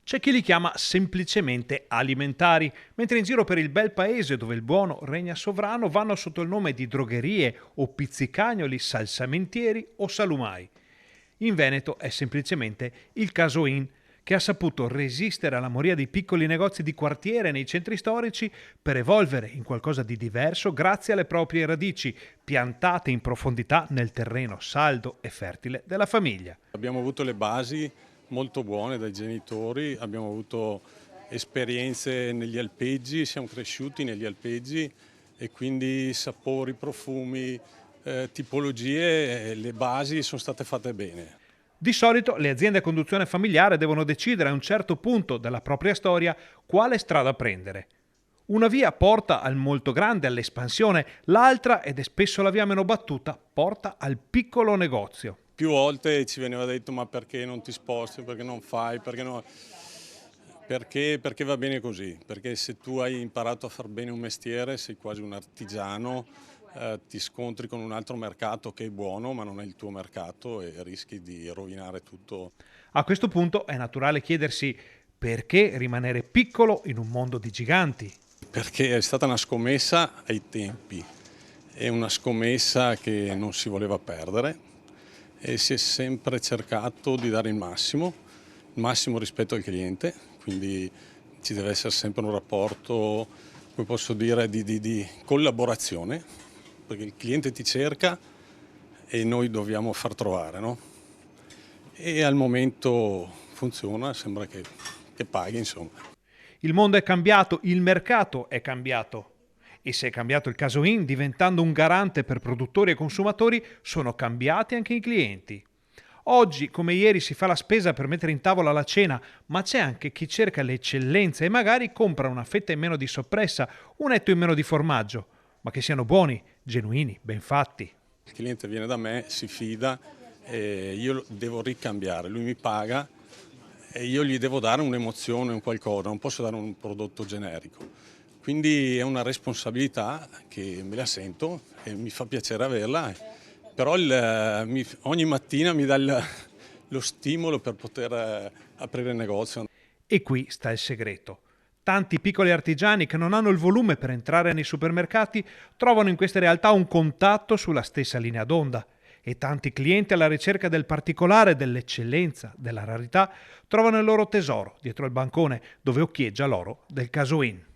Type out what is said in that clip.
C'è chi li chiama semplicemente alimentari, mentre in giro per il bel paese dove il buono regna sovrano vanno sotto il nome di drogherie o pizzicagnoli, salsamentieri o salumai. In Veneto è semplicemente il Casoin, che ha saputo resistere alla moria dei piccoli negozi di quartiere nei centri storici per evolvere in qualcosa di diverso grazie alle proprie radici, piantate in profondità nel terreno saldo e fertile della famiglia. Abbiamo avuto le basi molto buone dai genitori, abbiamo avuto esperienze negli alpeggi, siamo cresciuti negli alpeggi e quindi sapori, profumi, tipologie, le basi sono state fatte bene. Di solito le aziende a conduzione familiare devono decidere a un certo punto della propria storia quale strada prendere. Una via porta al molto grande, all'espansione, l'altra, ed è spesso la via meno battuta, porta al piccolo negozio. Più volte ci veniva detto ma perché non ti sposti, perché non fai, perché va bene così, perché se tu hai imparato a far bene un mestiere sei quasi un artigiano, ti scontri con un altro mercato che è buono ma non è il tuo mercato e rischi di rovinare tutto. A questo punto è naturale chiedersi perché rimanere piccolo in un mondo di giganti. Perché è stata una scommessa ai tempi, è una scommessa che non si voleva perdere e si è sempre cercato di dare il massimo rispetto al cliente, quindi ci deve essere sempre un rapporto, come posso dire, di collaborazione, perché il cliente ti cerca e noi dobbiamo far trovare, no? E al momento funziona, sembra che paghi, insomma. Il mondo è cambiato, il mercato è cambiato. E se è cambiato il Casoin, diventando un garante per produttori e consumatori, sono cambiati anche i clienti. Oggi, come ieri, si fa la spesa per mettere in tavola la cena, ma c'è anche chi cerca l'eccellenza e magari compra una fetta in meno di soppressa, un etto in meno di formaggio, ma che siano buoni, genuini, ben fatti. Il cliente viene da me, si fida, e io lo devo ricambiare, lui mi paga e io gli devo dare un'emozione, un qualcosa, non posso dare un prodotto generico. Quindi è una responsabilità che me la sento e mi fa piacere averla, però ogni mattina mi dà lo stimolo per poter aprire il negozio. E qui sta il segreto. Tanti piccoli artigiani che non hanno il volume per entrare nei supermercati trovano in queste realtà un contatto sulla stessa linea d'onda e tanti clienti alla ricerca del particolare, dell'eccellenza, della rarità trovano il loro tesoro dietro il bancone dove occhieggia l'oro del Casoin.